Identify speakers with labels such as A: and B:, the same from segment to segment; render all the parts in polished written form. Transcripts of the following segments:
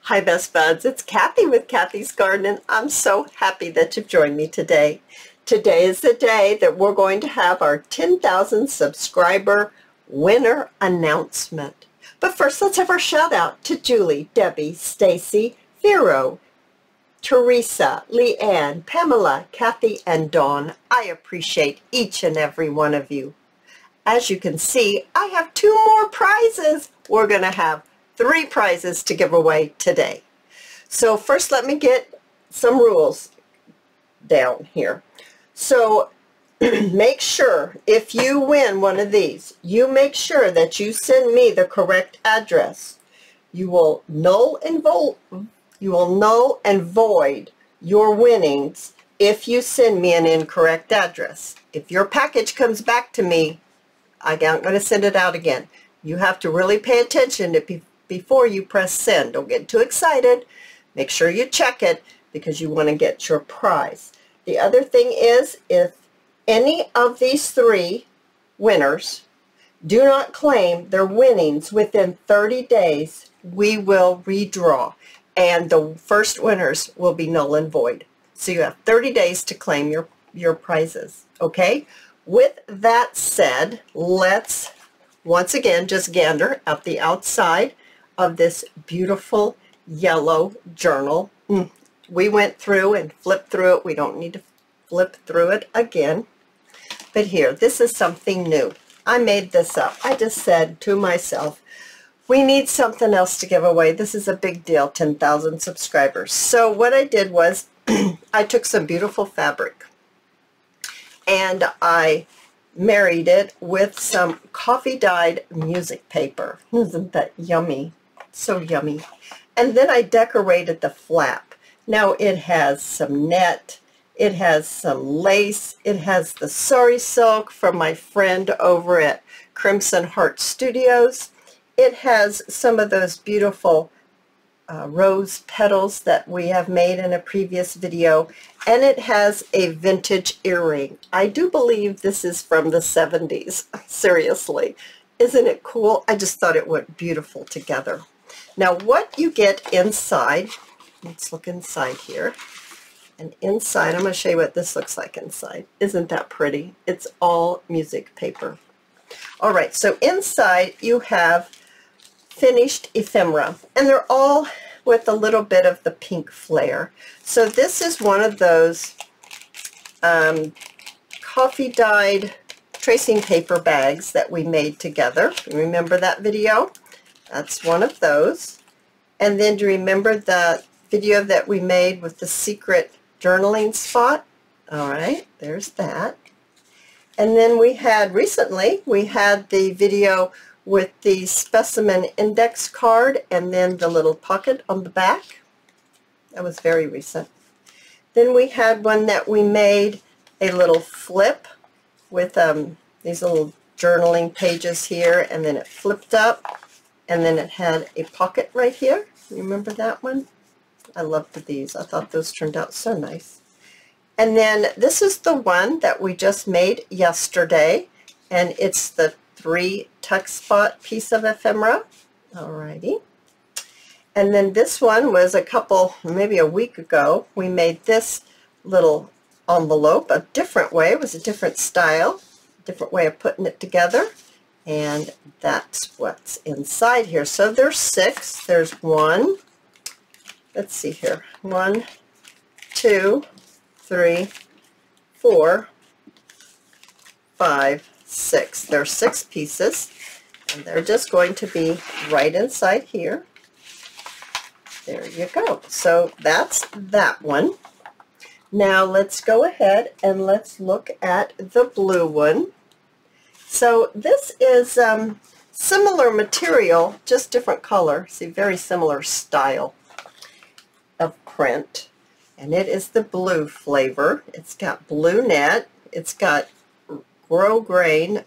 A: Hi Best Buds, it's Cathy with Cathy's Garden, and I'm so happy that you've joined me today. Today is the day that we're going to have our 10,000 subscriber winner announcement. But first, let's have our shout out to Julie, Debbie, Stacy, Vero, Teresa, Leanne, Pamela, Cathy, and Dawn. I appreciate each and every one of you. As you can see, I have 2 more prizes. We're going to have 3 prizes to give away today. So first, let me get some rules down here. So make sure if you win one of these, you make sure that you send me the correct address. You will null and void your winnings if you send me an incorrect address. If your package comes back to me, I'm going to send it out again. You have to really pay attention before you press send. Don't get too excited. Make sure you check it because you want to get your prize. The other thing is, if any of these 3 winners do not claim their winnings within 30 days, we will redraw, and the first winners will be null and void. So you have 30 days to claim your prizes. Okay? With that said, let's once again just gander at the outside of this beautiful yellow journal. We went through and flipped through it. We don't need to flip through it again. But here, this is something new. I made this up. I just said to myself, we need something else to give away. This is a big deal, 10,000 subscribers. So what I did was I took some beautiful fabric and I married it with some coffee dyed music paper. Isn't that yummy? So yummy. And then I decorated the flap. Now it has some net, it has some lace, it has the sari silk from my friend over at Crimson Heart Studios. It has some of those beautiful rose petals that we have made in a previous video, and it has a vintage earring. I do believe this is from the 70s. Seriously, isn't it cool? I just thought it went beautiful together. Now what you get inside, let's look inside here, and inside, I'm going to show you what this looks like inside. Isn't that pretty? It's all music paper. All right, so inside you have finished ephemera, and they're all with a little bit of the pink flare. So this is one of those coffee dyed tracing paper bags that we made together. Remember that video? That's one of those. And then do you remember the video that we made with the secret journaling spot? All right, there's that. And then we had recently, we had the video with the specimen index card and then the little pocket on the back. That was very recent. Then we had one that we made a little flip with these little journaling pages here, and then it flipped up, and then it had a pocket right here. You remember that one? I loved these. I thought those turned out so nice. And then this is the one that we just made yesterday, and it's the 3 tuck spot piece of ephemera. Alrighty. And then this one was maybe a week ago. We made this little envelope a different way. It was a different style, different way of putting it together. And that's what's inside here. So there's 6. There's 1. Let's see here. 1, 2, 3, 4, 5, 6. There are 6 pieces, and they're just going to be right inside here. There you go. So that's that one. Now let's go ahead and let's look at the blue one. So this is similar material, just different color. See, very similar style of print, and it is the blue flavor. It's got blue net, it's got grosgrain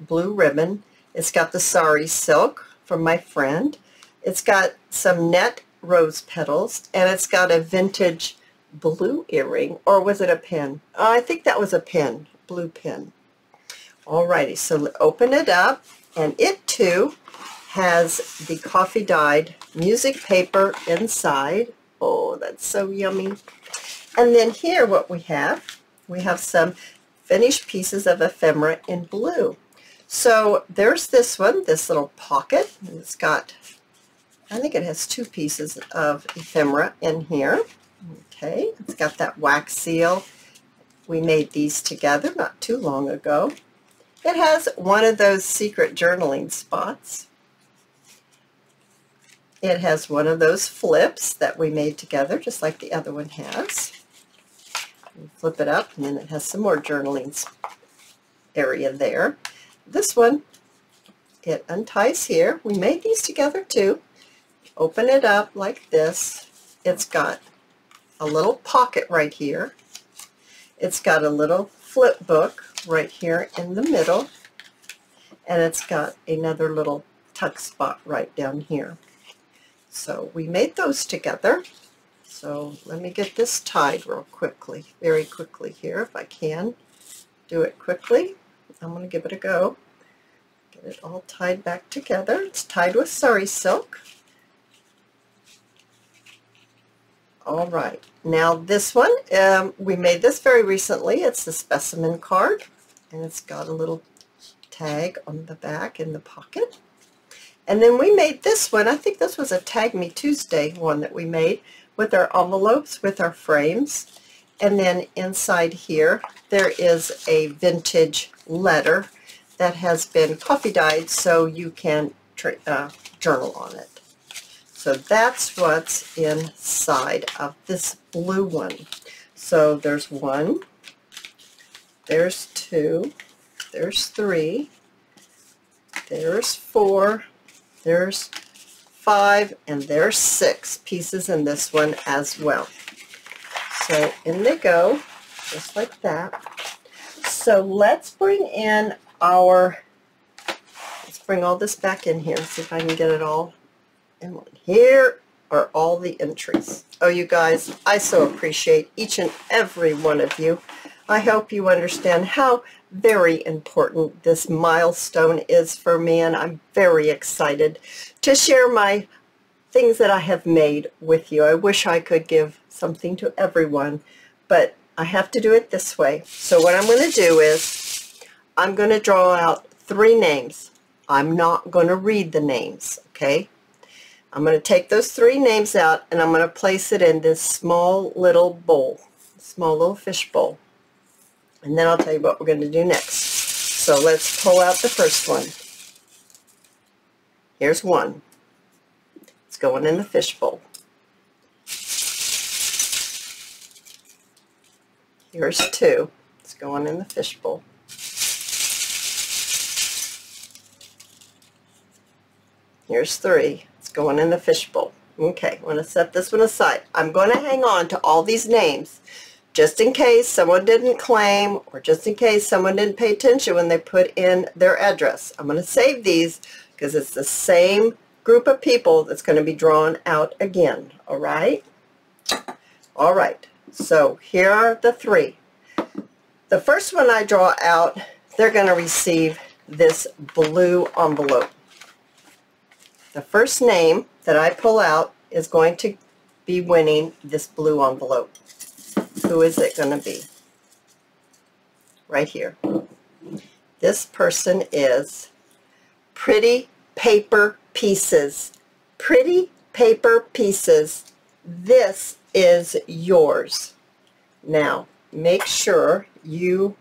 A: blue ribbon, it's got the sari silk from my friend, it's got some net rose petals, and it's got a vintage blue earring. Or was it a pin? I think that was a pin, blue pin. Alrighty, so open it up, and it too has the coffee dyed music paper inside. Oh, that's so yummy. And then here what we have some finished pieces of ephemera in blue. So there's this one, this little pocket. It's got, I think it has 2 pieces of ephemera in here. Okay, it's got that wax seal. We made these together not too long ago. It has one of those secret journaling spots. It has one of those flips that we made together, just like the other one has. You flip it up, and then it has some more journaling area there. This one, it unties here. We made these together too. Open it up like this. It's got a little pocket right here. It's got a little flip book right here in the middle. And it's got another little tuck spot right down here. So we made those together. So let me get this tied real quickly, very quickly here if I can. Do it quickly. I'm going to give it a go. Get it all tied back together. It's tied with sari silk. All right. Now this one, we made this very recently. It's the specimen card, and it's got a little tag on the back in the pocket. And then we made this one. I think this was a Tag Me Tuesday one that we made with our envelopes, with our frames. And then inside here, there is a vintage letter that has been coffee dyed so you can journal on it. So that's what's inside of this blue one. So there's 1, there's 2, there's 3, there's 4, there's 5, and there's 6 pieces in this one as well. So in they go, just like that. So let's bring in let's bring all this back in here, see if I can get it all in one. Here are all the entries. Oh, you guys, I so appreciate each and every one of you. I hope you understand how very important this milestone is for me, and I'm very excited to share my things that I have made with you. I wish I could give something to everyone, but I have to do it this way. So what I'm going to do is I'm going to draw out 3 names. I'm not going to read the names, okay? I'm going to take those 3 names out, and I'm going to place it in this small little bowl, small little fish bowl. And then I'll tell you what we're going to do next. So let's pull out the first one. Here's 1. It's going in the fish bowl. Here's 2. It's going in the fish bowl. Here's 3. It's going in the fish bowl. Okay, I'm going to set this one aside. I'm going to hang on to all these names just in case someone didn't claim, or just in case someone didn't pay attention when they put in their address. I'm going to save these because it's the same group of people that's going to be drawn out again. All right? All right. So here are the 3. The first one I draw out, they're going to receive this blue envelope. The first name that I pull out is going to be winning this blue envelope. Who is it going to be? Right here. This person is Pretty Paper Pieces. Pretty Paper Pieces. This is yours. Now, make sure you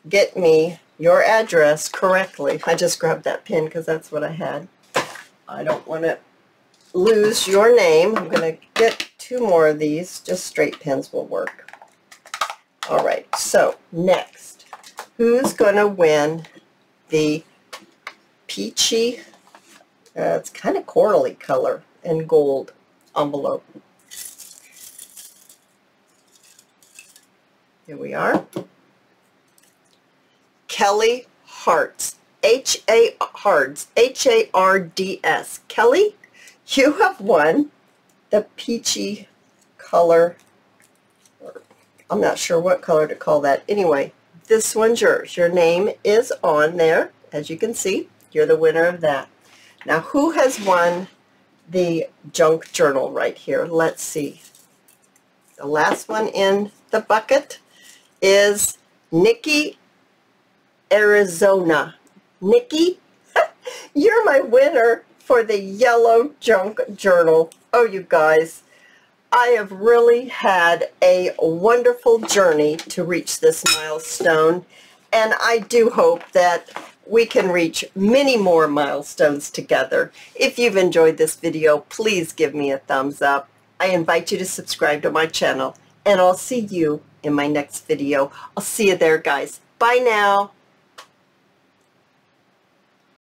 A: get me your address correctly. I just grabbed that pen because that's what I had. I don't want to lose your name. I'm going to get 2 more of these. Just straight pens will work. All right, so next, who's going to win the peachy, it's kind of corally color and gold envelope? Here we are. Kelly Hards. Hards. H-A-R-D-S. Kelly, you have won the peachy color. I'm not sure what color to call that. Anyway, this one's yours. Your name is on there, as you can see. You're the winner of that. Now, who has won the junk journal right here? Let's see. The last one in the bucket is Nikki, Arizona. Nikki, you're my winner for the yellow junk journal. Oh, you guys, I have really had a wonderful journey to reach this milestone, and I do hope that we can reach many more milestones together. If you've enjoyed this video, please give me a thumbs up. I invite you to subscribe to my channel, and I'll see you in my next video. I'll see you there, guys. Bye now.